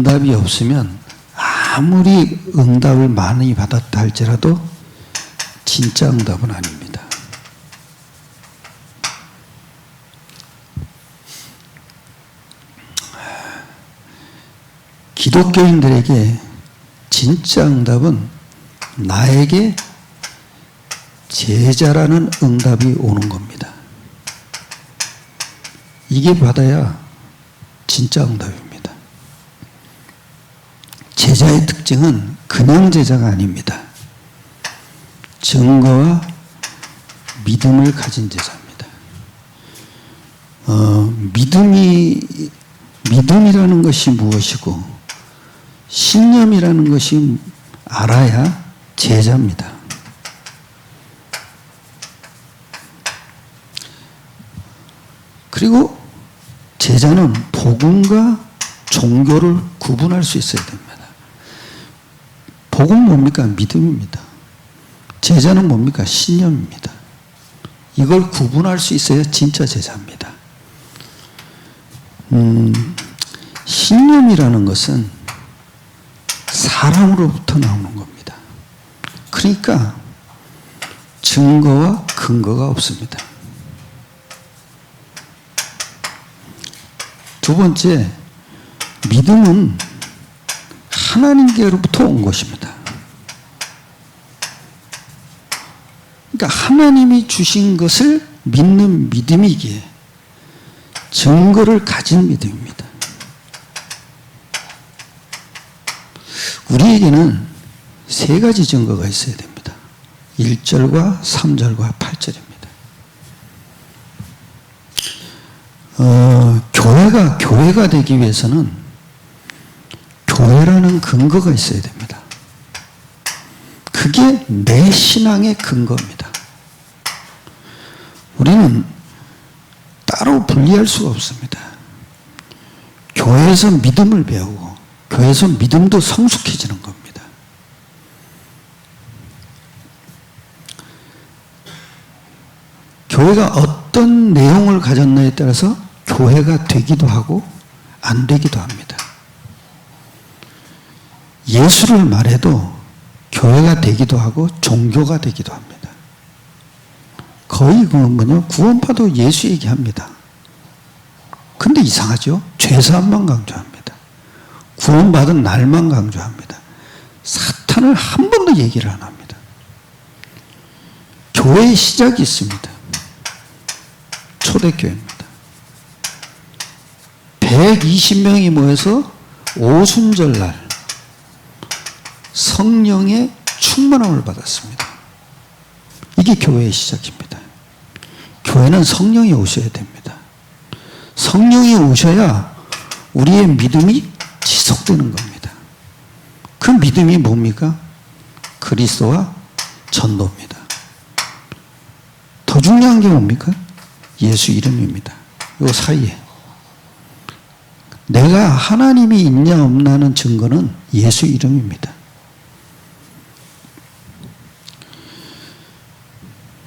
응답이 없으면 아무리 응답을 많이 받았다 할지라도 진짜 응답은 아닙니다. 기독교인들에게 진짜 응답은 나에게 제자라는 응답이 오는 겁니다. 이게 받아야 진짜 응답입니다. 제자의 특징은 그냥 제자가 아닙니다. 증거와 믿음을 가진 제자입니다. 믿음이라는 것이 무엇이고 신념이라는 것이 알아야 제자입니다. 그리고 제자는 복음과 종교를 구분할 수 있어야 됩니다. 복음은 뭡니까? 믿음입니다. 제자는 뭡니까? 신념입니다. 이걸 구분할 수 있어야 진짜 제자입니다. 신념이라는 것은 사람으로부터 나오는 겁니다. 그러니까 증거와 근거가 없습니다. 두 번째, 믿음은 하나님께로부터 온 것입니다. 그러니까 하나님이 주신 것을 믿는 믿음이기에 증거를 가진 믿음입니다. 우리에게는 세 가지 증거가 있어야 됩니다. 1절과 3절과 8절입니다. 교회가 되기 위해서는 교회라는 근거가 있어야 됩니다. 그게 내 신앙의 근거입니다. 우리는 따로 분리할 수가 없습니다. 교회에서 믿음을 배우고 교회에서 믿음도 성숙해지는 겁니다. 교회가 어떤 내용을 가졌나에 따라서 교회가 되기도 하고 안 되기도 합니다. 예수를 말해도 교회가 되기도 하고 종교가 되기도 합니다. 거의 그건요, 구원파도 예수 얘기합니다. 근데 이상하죠? 죄사함만 강조합니다. 구원받은 날만 강조합니다. 사탄을 한 번도 얘기를 안 합니다. 교회의 시작이 있습니다. 초대교회입니다. 120명이 모여서 오순절날 성령의 충만함을 받았습니다. 이게 교회의 시작입니다. 교회는 성령이 오셔야 됩니다. 성령이 오셔야 우리의 믿음이 지속되는 겁니다. 그 믿음이 뭡니까? 그리스도와 전도입니다. 더 중요한 게 뭡니까? 예수 이름입니다. 이 사이에. 내가 하나님이 있냐 없냐는 증거는 예수 이름입니다.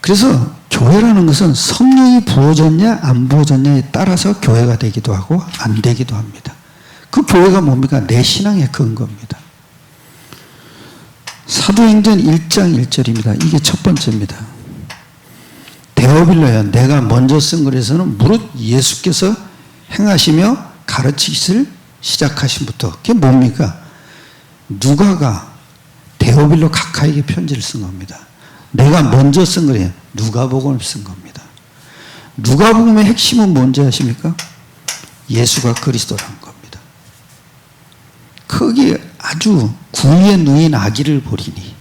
그래서 교회라는 것은 성령이 부어졌냐 안 부어졌냐에 따라서 교회가 되기도 하고 안 되기도 합니다. 그 교회가 뭡니까? 내 신앙의 근거입니다. 사도행전 1장 1절입니다. 이게 첫 번째입니다. 데오빌로야, 내가 먼저 쓴 글에서는 무릇 예수께서 행하시며 가르치기를 시작하신부터. 그게 뭡니까? 누가가 데오빌로 각하에게 편지를 쓴 겁니다. 내가 먼저 쓴 거예요. 누가복음을 쓴 겁니다. 누가복음의 핵심은 뭔지 아십니까? 예수가 그리스도라는 겁니다. 거기에 아주 구유에 누인 아기를 보리니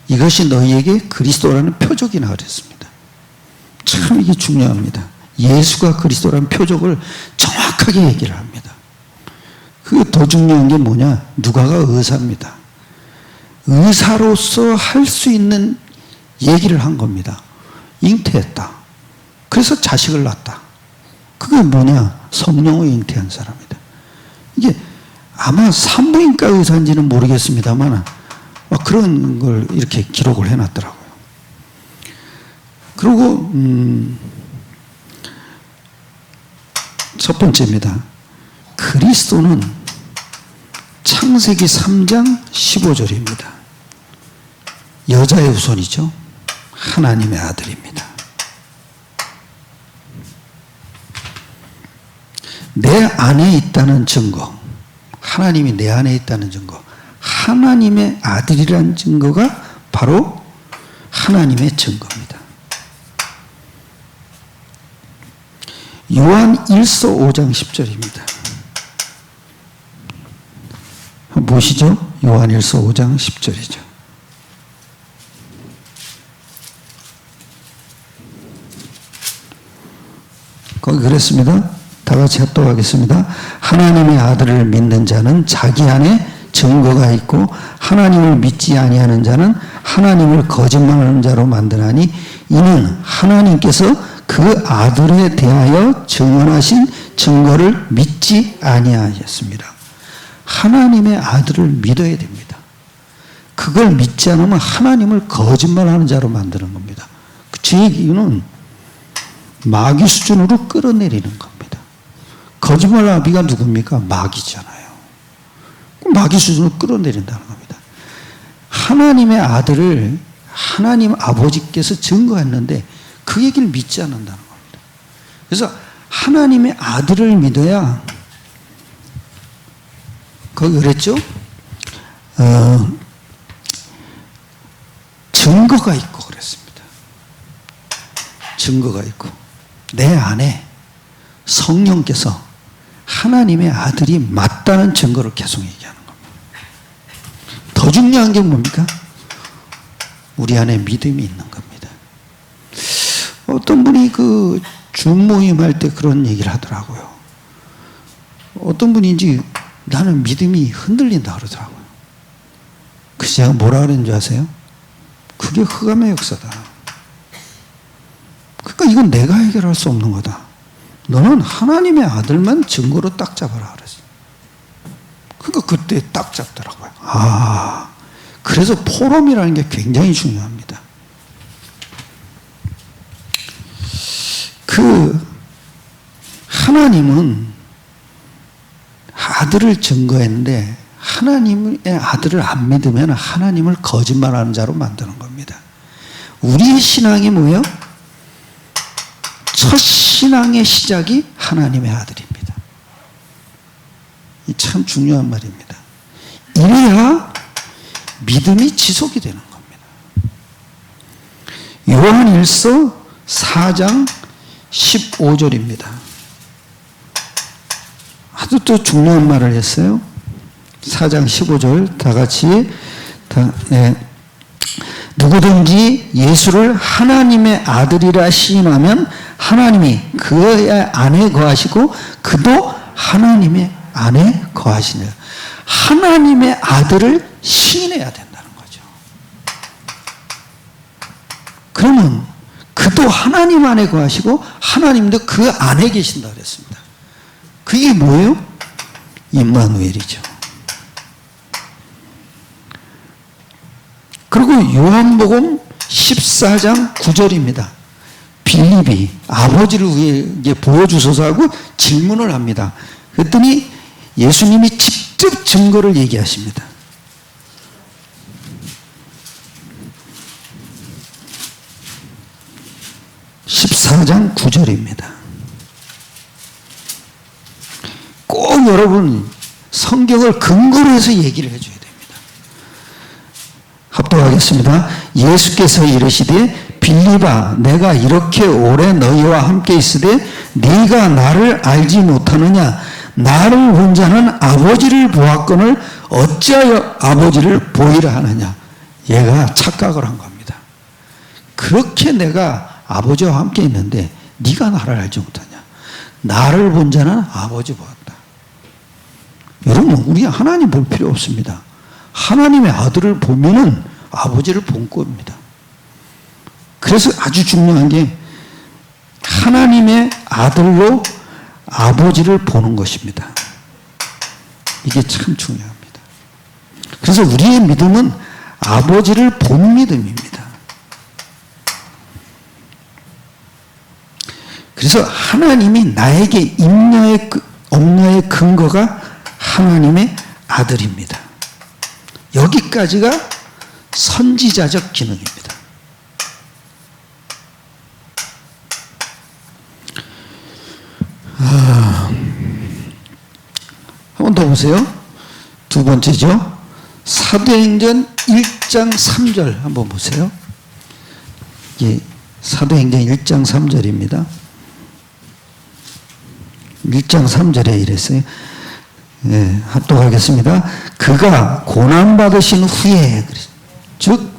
이것이 너희에게 그리스도라는 표적이나 그랬습니다. 참 이게 중요합니다. 예수가 그리스도라는 표적을 정확하게 얘기를 합니다. 그게 더 중요한 게 뭐냐? 누가가 의사입니다. 의사로서 할 수 있는 얘기를 한 겁니다. 잉태했다. 그래서 자식을 낳았다. 그게 뭐냐? 성령을 잉태한 사람이다. 이게 아마 산부인과 의사인지는 모르겠습니다만 그런 걸 이렇게 기록을 해놨더라고요. 그리고 첫 번째입니다. 그리스도는 창세기 3장 15절입니다. 여자의 후손이죠. 하나님의 아들입니다. 내 안에 있다는 증거, 하나님이 내 안에 있다는 증거, 하나님의 아들이라는 증거가 바로 하나님의 증거입니다. 요한 1서 5장 10절입니다. 보시죠. 요한 1서 5장 10절이죠. 거기 그랬습니다. 다 같이 합독하겠습니다. 하나님의 아들을 믿는 자는 자기 안에 증거가 있고 하나님을 믿지 아니하는 자는 하나님을 거짓말하는 자로 만드나니 이는 하나님께서 그 아들에 대하여 증언하신 증거를 믿지 아니하였습니다. 하나님의 아들을 믿어야 됩니다. 그걸 믿지 않으면 하나님을 거짓말하는 자로 만드는 겁니다. 제 얘기는 마귀 수준으로 끌어내리는 겁니다. 거짓말 아비가 누굽니까? 마귀잖아요. 마귀 수준으로 끌어내린다는 겁니다. 하나님의 아들을 하나님 아버지께서 증거했는데 그 얘기를 믿지 않는다는 겁니다. 그래서 하나님의 아들을 믿어야 거기 그랬죠? 증거가 있고 그랬습니다. 증거가 있고 내 안에 성령께서 하나님의 아들이 맞다는 증거를 계속 얘기하는 겁니다. 더 중요한 게 뭡니까? 우리 안에 믿음이 있는 겁니다. 어떤 분이 그 줌모임 할 때 그런 얘기를 하더라고요. 어떤 분인지 나는 믿음이 흔들린다 그러더라고요. 그래서 제가 뭐라 그랬는지 아세요? 그게 흑암의 역사다. 그러니까 이건 내가 해결할 수 없는 거다. 너는 하나님의 아들만 증거로 딱 잡아라 그랬어요. 그러니까 그때 딱 잡더라고요. 아, 그래서 포럼이라는 게 굉장히 중요합니다. 하나님은 아들을 증거했는데 하나님의 아들을 안 믿으면 하나님을 거짓말하는 자로 만드는 겁니다. 우리의 신앙이 뭐예요? 첫 신앙의 시작이 하나님의 아들입니다. 이 참 중요한 말입니다. 이래야 믿음이 지속이 되는 겁니다. 요한일서 4장 15절입니다. 아주 또 중요한 말을 했어요. 4장 15절 다 같이 누구든지 예수를 하나님의 아들이라 시인하면 하나님이 그의 안에 거하시고 그도 하나님의 안에 거하시느라. 하나님의 아들을 시인해야 된다는 거죠. 그러면 그도 하나님 안에 거하시고 하나님도 그 안에 계신다 그랬습니다. 그게 뭐예요? 임마누엘이죠. 그리고 요한복음 14장 9절입니다. 빌립이 아버지를 우리에게 보여주소서 하고 질문을 합니다. 그랬더니 예수님이 직접 증거를 얘기하십니다. 14장 9절입니다. 꼭 여러분 성경을 근거로 해서 얘기를 해줘야 됩니다. 합독하겠습니다. 예수께서 이르시되 빌립아 내가 이렇게 오래 너희와 함께 있으되 네가 나를 알지 못하느냐 나를 본 자는 아버지를 보았거늘 어찌하여 아버지를 보이라 하느냐. 얘가 착각을 한 겁니다. 그렇게 내가 아버지와 함께 있는데 네가 나를 알지 못하냐. 나를 본 자는 아버지 보았다. 여러분 우리 하나님 볼 필요 없습니다. 하나님의 아들을 보면은 아버지를 본 겁니다. 그래서 아주 중요한 게 하나님의 아들로 아버지를 보는 것입니다. 이게 참 중요합니다. 그래서 우리의 믿음은 아버지를 본 믿음입니다. 그래서 하나님이 나에게 임녀의 엄녀의 근거가 하나님의 아들입니다. 여기까지가 선지자적 기능입니다. 한번 더 보세요. 두 번째죠. 사도행전 1장 3절 한번 보세요. 예, 사도행전 1장 3절입니다. 1장 3절에 이랬어요. 예, 합독하겠습니다. 그가 고난받으신 후에, 즉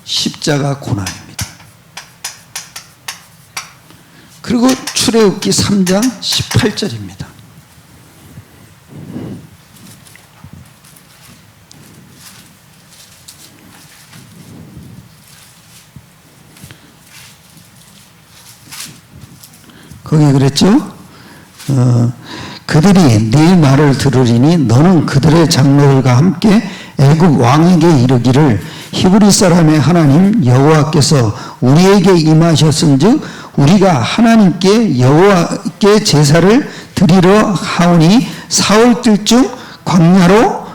십자가 고난입니다. 그리고 출애굽기 3장 18절입니다. 거기 그랬죠? 그들이 네 말을 들으리니 너는 그들의 장로들과 함께 애굽 왕에게 이르기를 히브리 사람의 하나님 여호와께서 우리에게 임하셨은즉 우리가 하나님께 여호와께 제사를 드리러 하오니 사흘쯤 광야로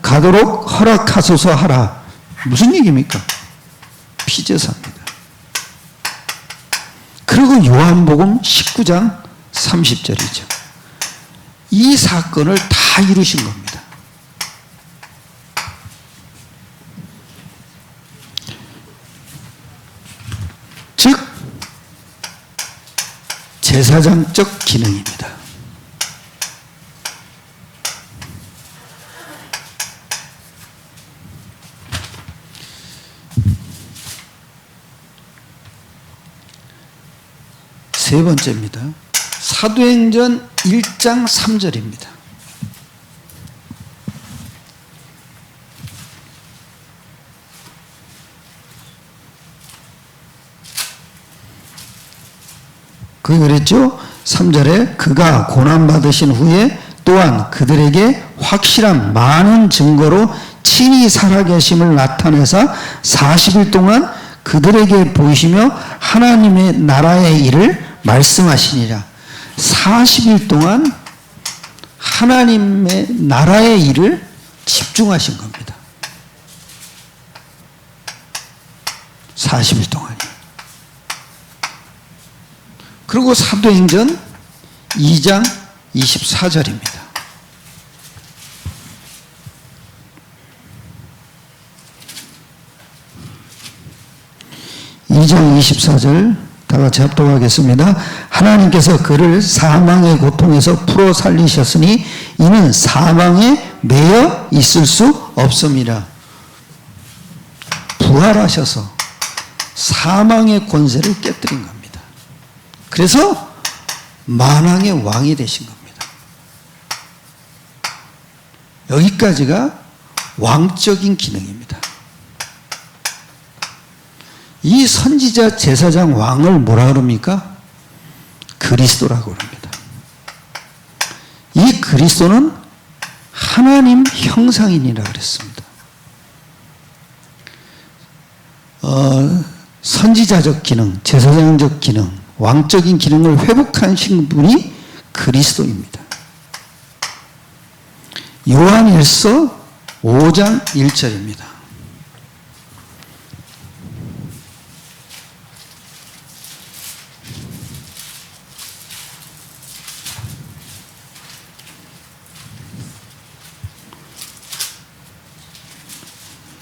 가도록 허락하소서 하라. 무슨 얘기입니까? 피제사입니다. 그리고 요한복음 19장 30절이죠. 이 사건을 다 이루신 겁니다. 즉 제사장적 기능입니다. 세 번째입니다. 사도행전 1장 3절입니다. 그게 그랬죠? 3절에 그가 고난받으신 후에 또한 그들에게 확실한 많은 증거로 친히 살아계심을 나타내사 40일 동안 그들에게 보이시며 하나님의 나라의 일을 말씀하시니라. 40일 동안 하나님의 나라의 일을 집중하신 겁니다. 40일 동안이요. 그리고 사도행전 2장 24절입니다. (2장 24절) 다 같이 합독하겠습니다. 하나님께서 그를 사망의 고통에서 풀어 살리셨으니 이는 사망에 매여 있을 수 없음이라. 부활하셔서 사망의 권세를 깨뜨린 겁니다. 그래서 만왕의 왕이 되신 겁니다. 여기까지가 왕적인 기능입니다. 이 선지자 제사장 왕을 뭐라 그럽니까? 그리스도라고 그럽니다. 이 그리스도는 하나님 형상이니라 그랬습니다. 선지자적 기능, 제사장적 기능, 왕적인 기능을 회복하신 분이 그리스도입니다. 요한일서 5장 1절입니다.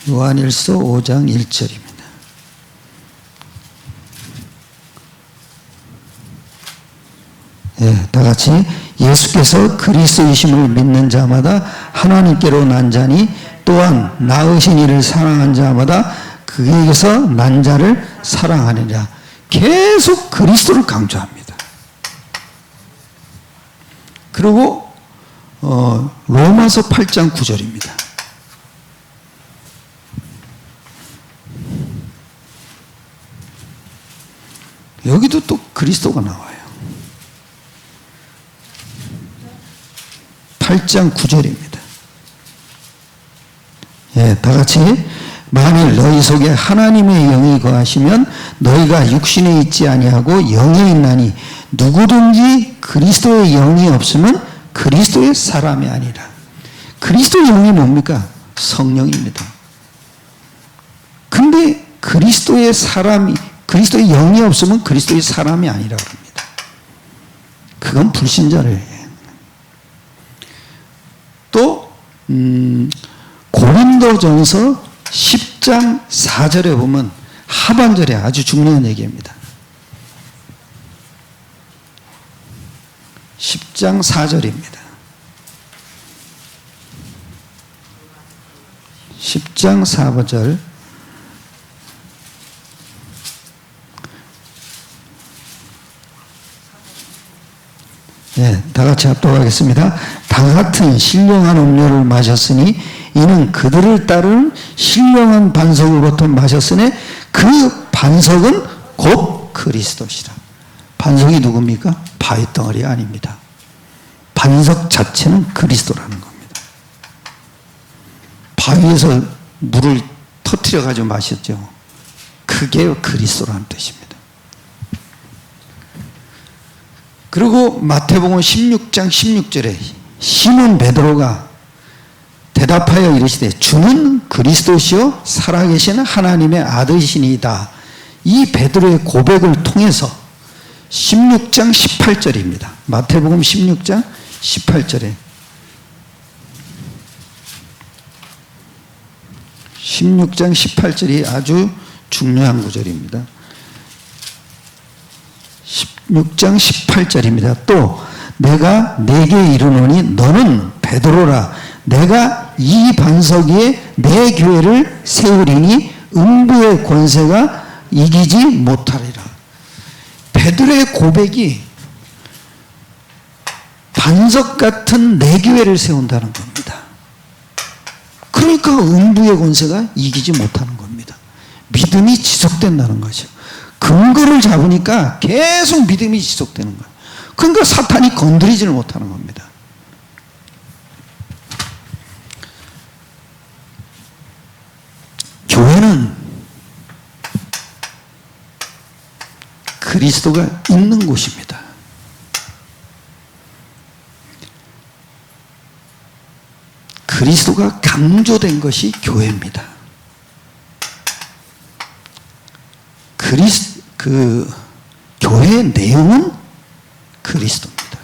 요한일서 5장 1절입니다. 예, 다 같이 예수께서 그리스도이심을 믿는 자마다 하나님께로 난 자니 또한 낳으신 이를 사랑한 자마다 그에게서 난 자를 사랑하느니라. 계속 그리스도를 강조합니다. 그리고 로마서 8장 9절입니다. 여기도 또 그리스도가 나와요. 8장 9절입니다. 예, 다 같이 만일 너희 속에 하나님의 영이 거하시면 너희가 육신에 있지 아니하고 영에 있나니 누구든지 그리스도의 영이 없으면 그리스도의 사람이 아니라. 그리스도의 영이 뭡니까? 성령입니다. 근데 그리스도의 사람이, 그리스도의 영이 없으면 그리스도의 사람이 아니라고 합니다. 그건 불신자를. 또 고린도전서 10장 4절에 보면 하반절에 아주 중요한 얘기입니다. 10장 4절입니다. 10장 4절. 네, 다 같이 합독하겠습니다. 다 같은 신령한 음료를 마셨으니 이는 그들을 따르는 신령한 반석으로부터 마셨으니 그 반석은 곧 그리스도시라. 반석이 누굽니까? 바위덩어리가 아닙니다. 반석 자체는 그리스도라는 겁니다. 바위에서 물을 터뜨려 가지고 마셨죠. 그게 그리스도라는 뜻입니다. 그리고 마태복음 16장 16절에 시몬 베드로가 대답하여 이르시되 주는 그리스도시요 살아계신 하나님의 아들이시니이다. 이 베드로의 고백을 통해서 16장 18절입니다. 마태복음 16장 18절에 16장 18절이 아주 중요한 구절입니다. 16장 18절입니다. 또 내가 네게 이르노니 너는 베드로라. 내가 이 반석 위에 내 교회를 세우리니 음부의 권세가 이기지 못하리라. 베드로의 고백이 반석 같은 내 교회를 세운다는 겁니다. 그러니까 음부의 권세가 이기지 못하는 겁니다. 믿음이 지속된다는 거죠. 근거를 잡으니까 계속 믿음이 지속되는 거예요. 그러니까 사탄이 건드리지를 못하는 겁니다. 교회는 그리스도가 있는 곳입니다. 그리스도가 강조된 것이 교회입니다. 교회의 내용은 그리스도입니다.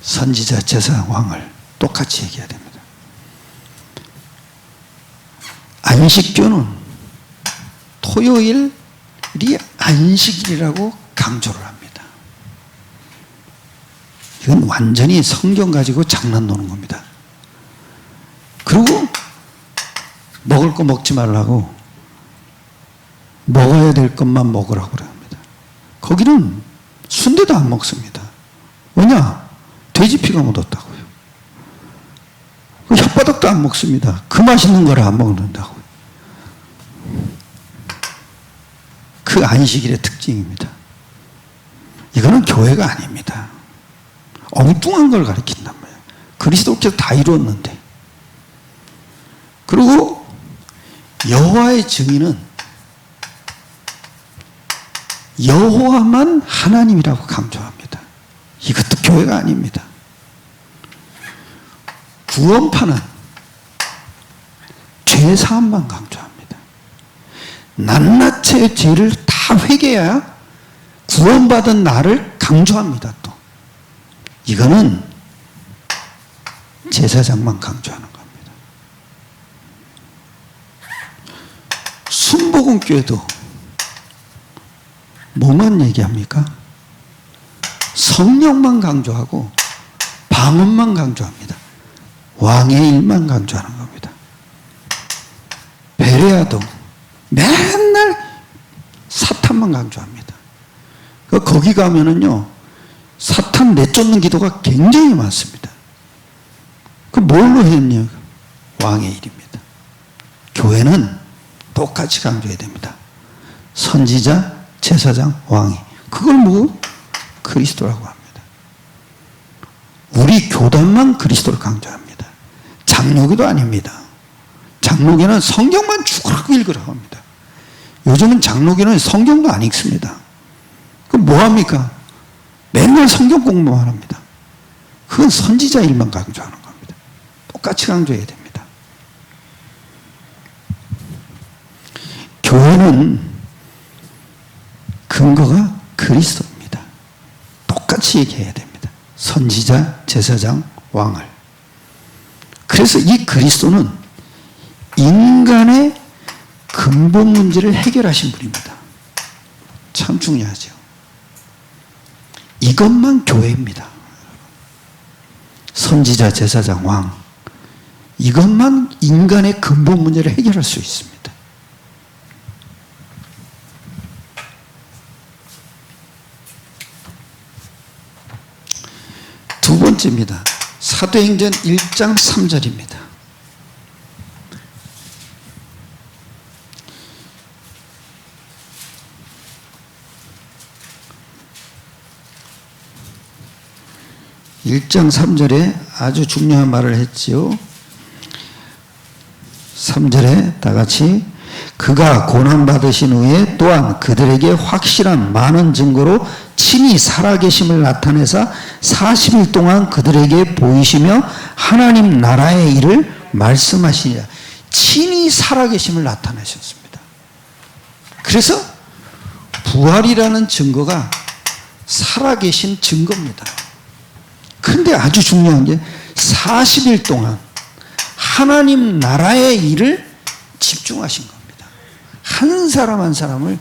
선지자, 제사, 왕을 똑같이 얘기해야 됩니다. 안식교는 토요일이 안식일이라고 강조를 합니다. 이건 완전히 성경 가지고 장난 노는 겁니다. 그리고 먹을 거 먹지 말라고 먹어야 될 것만 먹으라고 그럽니다. 거기는 순대도 안 먹습니다. 왜냐? 돼지 피가 묻었다고요. 혓바닥도 안 먹습니다. 그 맛있는 거를 안 먹는다고요. 그 안식일의 특징입니다. 이거는 교회가 아닙니다. 엉뚱한 걸 가르친단 말이에요. 그리스도께서 다 이루었는데. 그리고 여호와의 증인은 여호와만 하나님이라고 강조합니다. 이것도 교회가 아닙니다. 구원파는 죄사함만 강조합니다. 낱낱의 죄를 다 회개해야 구원받은 나를 강조합니다. 또 이거는 제사장만 강조하는 겁니다. 순복음교회도 뭐만 얘기합니까? 성령만 강조하고 방언만 강조합니다. 왕의 일만 강조하는 겁니다. 베레아도 맨날 사탄만 강조합니다. 거기 가면은요, 사탄 내쫓는 기도가 굉장히 많습니다. 그 뭘로 했냐? 왕의 일입니다. 교회는 똑같이 강조해야 됩니다. 선지자, 제사장, 왕이. 그걸 뭐 그리스도라고 합니다. 우리 교단만 그리스도를 강조합니다. 장로교도 아닙니다. 장로교는 성경만 죽으라고 읽으라고 합니다. 요즘은 장로교는 성경도 안 읽습니다. 그럼 뭐합니까? 맨날 성경 공부만 합니다. 그건 선지자 일만 강조하는 겁니다. 똑같이 강조해야 됩니다. 교회는 근거가 그리스도입니다. 똑같이 얘기해야 됩니다. 선지자, 제사장, 왕을. 그래서 이 그리스도는 인간의 근본 문제를 해결하신 분입니다. 참 중요하죠. 이것만 교회입니다. 선지자, 제사장, 왕. 이것만 인간의 근본 문제를 해결할 수 있습니다. 두 번째입니다. 사도행전 1장 3절입니다. (1장 3절에) 아주 중요한 말을 했지요. 3절에 다 같이 그가 고난받으신 후에 또한 그들에게 확실한 많은 증거로 친히 살아계심을 나타내사 40일 동안 그들에게 보이시며 하나님 나라의 일을 말씀하시니라. 친히 살아계심을 나타내셨습니다. 그래서 부활이라는 증거가 살아계신 증거입니다. 그런데 아주 중요한 게 40일 동안 하나님 나라의 일을 집중하신 겁니다. 한 사람 한 사람을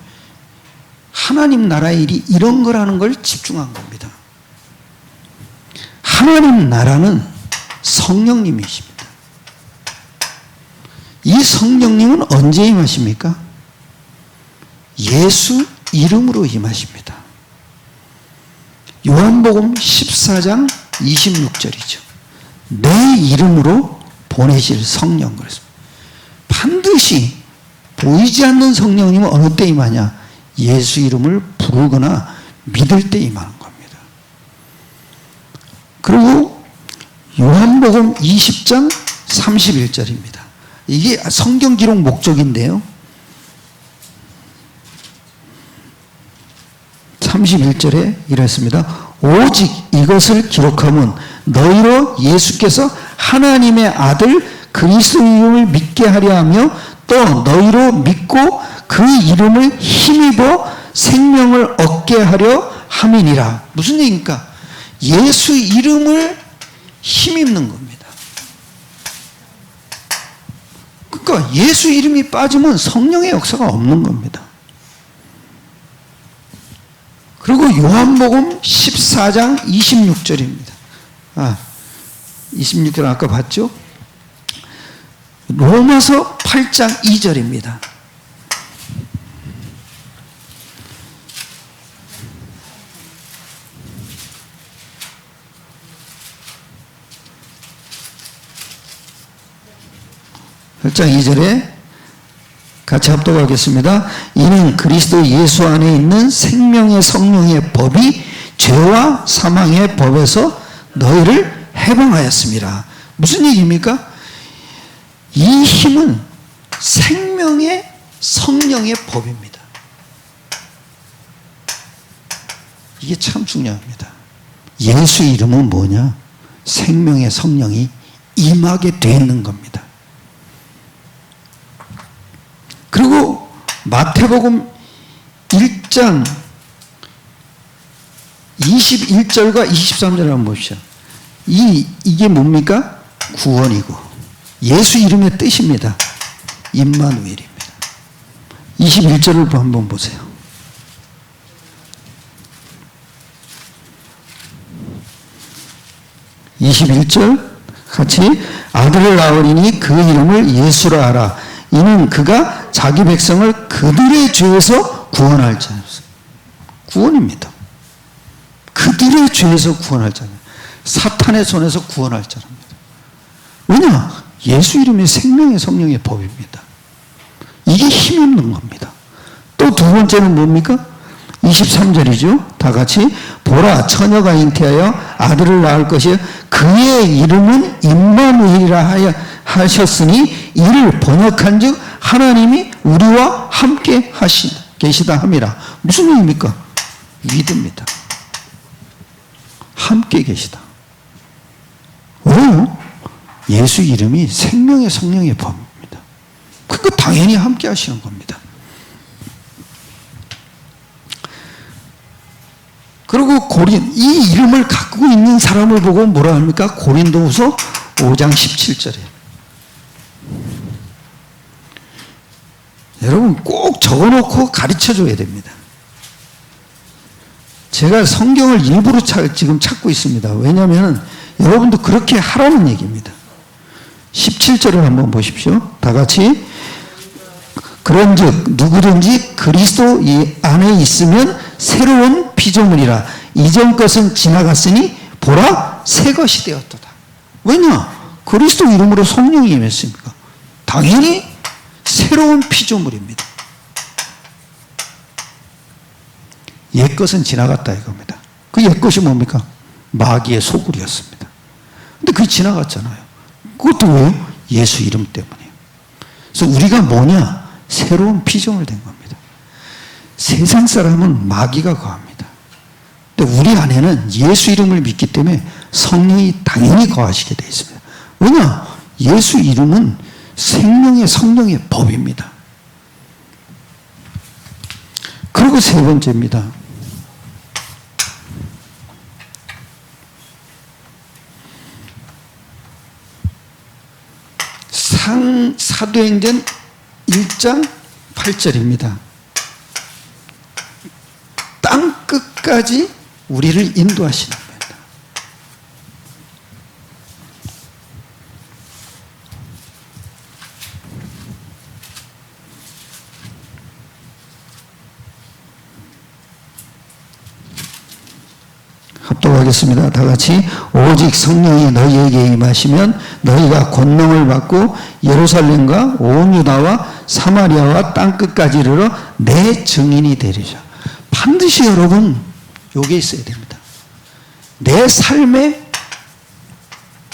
하나님 나라의 일이 이런 거라는 걸 집중한 겁니다. 하나님 나라는 성령님이십니다. 이 성령님은 언제 임하십니까? 예수 이름으로 임하십니다. 요한복음 14장 26절이죠. 내 이름으로 보내실 성령 그랬습니다. 반드시 보이지 않는 성령님은 어느 때 임하냐? 예수 이름을 부르거나 믿을 때 임하는 겁니다. 그리고 요한복음 20장 31절입니다. 이게 성경 기록 목적인데요. 31절에 이랬습니다. 오직 이것을 기록하면 너희로 예수께서 하나님의 아들 그리스도 이름을 믿게 하려 하며 또 너희로 믿고 그 이름을 힘입어 생명을 얻게 하려 함이니라. 무슨 얘기입니까? 예수 이름을 힘입는 겁니다. 그러니까 예수 이름이 빠지면 성령의 역사가 없는 겁니다. 그리고 요한복음 14장 26절입니다. 26절 아까 봤죠? 로마서 8장 2절입니다. 장 2절에 같이 합독하겠습니다. 이는 그리스도 예수 안에 있는 생명의 성령의 법이 죄와 사망의 법에서 너희를 해방하였습니다. 무슨 얘기입니까? 이 힘은 생명의 성령의 법입니다. 이게 참 중요합니다. 예수 이름은 뭐냐? 생명의 성령이 임하게 되는 겁니다. 그리고 마태복음 1장 21절과 23절을 한번 봅시다. 이게 뭡니까? 구원이고 예수 이름의 뜻입니다. 임마누엘입니다. 21절을 한번 보세요. (21절) 같이 아들을 낳으리니 그 이름을 예수라 하라. 이는 그가 자기 백성을 그들의 죄에서 구원할 자였어요. 구원입니다. 그들의 죄에서 구원할 자입니다. 사탄의 손에서 구원할 자랍니다. 왜냐? 예수 이름이 생명의 성령의 법입니다. 이게 힘있는 겁니다. 또 두 번째는 뭡니까? 23절이죠. 다 같이 보라 처녀가 잉태하여 아들을 낳을 것이요 그의 이름은 임마누엘이라 하셨으니 이를 번역한즉 하나님이 우리와 함께 계시다 함이라. 무슨 의미입니까? 믿습니다. 함께 계시다. 왜요? 예수 이름이 생명의 성령의 법입니다. 그거 당연히 함께 하시는 겁니다. 그리고 이 이름을 갖고 있는 사람을 보고 뭐라 합니까? 고린도후서 5장 17절에. 여러분 꼭 적어놓고 가르쳐줘야 됩니다. 제가 성경을 일부러 지금 찾고 있습니다. 왜냐하면 여러분도 그렇게 하라는 얘기입니다. 17절을 한번 보십시오. 다 같이. 그런즉 누구든지 그리스도 이 안에 있으면 새로운 피조물이라. 이전 것은 지나갔으니 보라 새 것이 되었도다. 왜냐? 그리스도 이름으로 성령이 임했으니까 당연히 새로운 피조물입니다. 옛 것은 지나갔다 이겁니다. 그 옛 것이 뭡니까? 마귀의 소굴이었습니다. 근데 그게 지나갔잖아요. 그것도 왜요? 예수 이름 때문이에요. 그래서 우리가 뭐냐? 새로운 피조물 된 겁니다. 세상 사람은 마귀가 거합니다. 근데 우리 안에는 예수 이름을 믿기 때문에 성령이 당연히 거하시게 되어 있습니다. 왜냐? 예수 이름은 생명의 성령의 법입니다. 그리고 세 번째입니다. 사도행전 1장 8절입니다. 땅 끝까지 우리를 인도하시는 겁니다. 합독하겠습니다. 다 같이. 오직 성령이 너희에게 임하시면 너희가 권능을 받고 예루살렘과 온 유다와 사마리아와 땅끝까지 이르러 내 증인이 되리라. 반드시 여러분 요게 있어야 됩니다. 내 삶의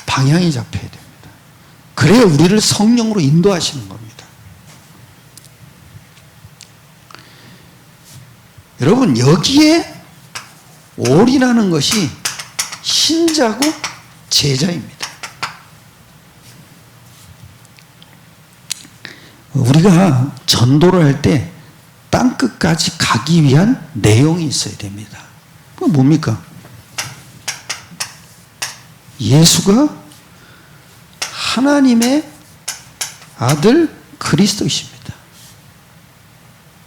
방향이 잡혀야 됩니다. 그래야 우리를 성령으로 인도하시는 겁니다. 여러분 여기에 올인하는 것이 신자고 제자입니다. 우리가 전도를 할 때 땅끝까지 가기 위한 내용이 있어야 됩니다. 그건 뭡니까? 예수가 하나님의 아들 그리스도이십니다.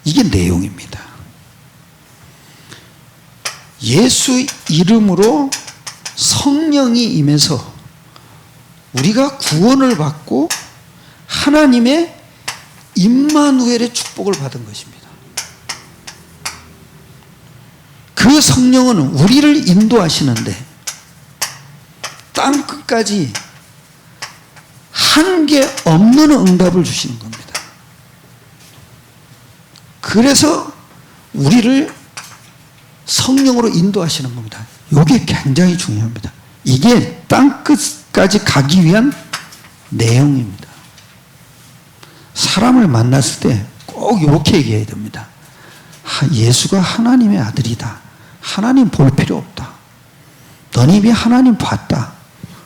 이게 내용입니다. 예수 이름으로 성령이 임해서 우리가 구원을 받고 하나님의 임마누엘의 축복을 받은 것입니다. 그 성령은 우리를 인도하시는데 땅끝까지 한계 없는 응답을 주시는 겁니다. 그래서 우리를 성령으로 인도하시는 겁니다. 이게 굉장히 중요합니다. 이게 땅끝까지 가기 위한 내용입니다. 사람을 만났을 때 꼭 이렇게 얘기해야 됩니다. 예수가 하나님의 아들이다. 하나님 볼 필요 없다. 너는 이미 하나님 봤다.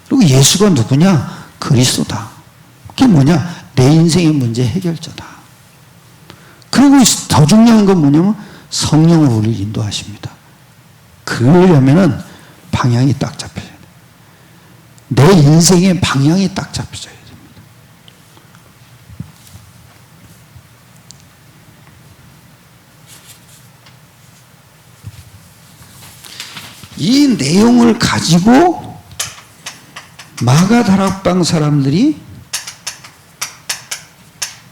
그리고 예수가 누구냐? 그리스도다. 그게 뭐냐? 내 인생의 문제 해결자다. 그리고 더 중요한 건 뭐냐면 성령으로 우리를 인도하십니다. 그러려면은 방향이 딱 잡혀야 돼요. 내 인생의 방향이 딱 잡혀져야 됩니다. 이 내용을 가지고 마가다락방 사람들이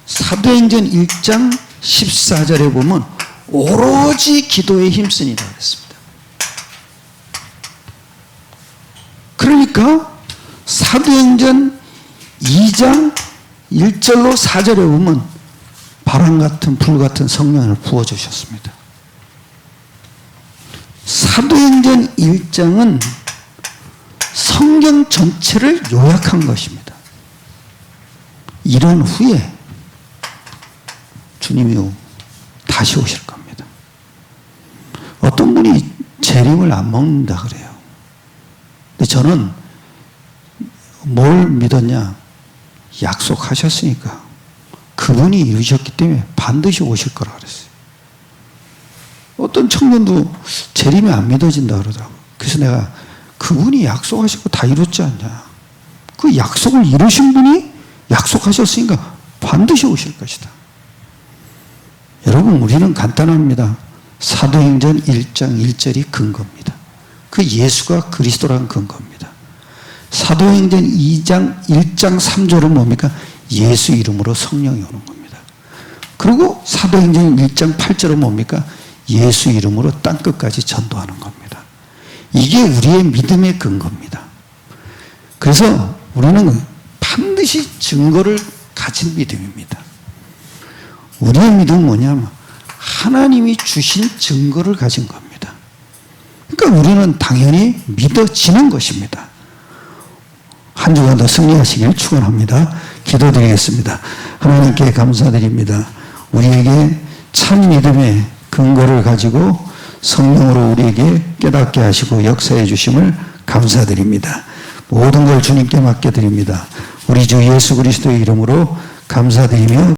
사도행전 1장 14절에 보면 오로지 기도에 힘쓰니라 그랬습니다. 그러니까 사도행전 2장 1절로 4절에 보면 바람 같은 불 같은 성령을 부어주셨습니다. 사도행전 1장은 성경 전체를 요약한 것입니다. 이런 후에 주님이 다시 오실 겁니다. 어떤 분이 재림을 안 먹는다 그래요. 근데 저는 뭘 믿었냐? 약속하셨으니까. 그분이 이루셨기 때문에 반드시 오실 거라 그랬어요. 어떤 청년도 재림이 안 믿어진다 그러더라고요. 그래서 내가 그분이 약속하시고 다 이뤘지 않냐. 그 약속을 이루신 분이 약속하셨으니까 반드시 오실 것이다. 여러분, 우리는 간단합니다. 사도행전 1장 1절이 근거입니다. 그 예수가 그리스도라는 근거입니다. 사도행전 2장 1장 3절은 뭡니까? 예수 이름으로 성령이 오는 겁니다. 그리고 사도행전 1장 8절은 뭡니까? 예수 이름으로 땅끝까지 전도하는 겁니다. 이게 우리의 믿음의 근거입니다. 그래서 우리는 반드시 증거를 가진 믿음입니다. 우리의 믿음은 뭐냐면 하나님이 주신 증거를 가진 겁니다. 그러니까 우리는 당연히 믿어지는 것입니다. 한 주간 더 승리하시길 축원합니다. 기도드리겠습니다. 하나님께 감사드립니다. 우리에게 참 믿음의 근거를 가지고 성령으로 우리에게 깨닫게 하시고 역사해 주심을 감사드립니다. 모든 걸 주님께 맡겨드립니다. 우리 주 예수 그리스도의 이름으로 감사드리며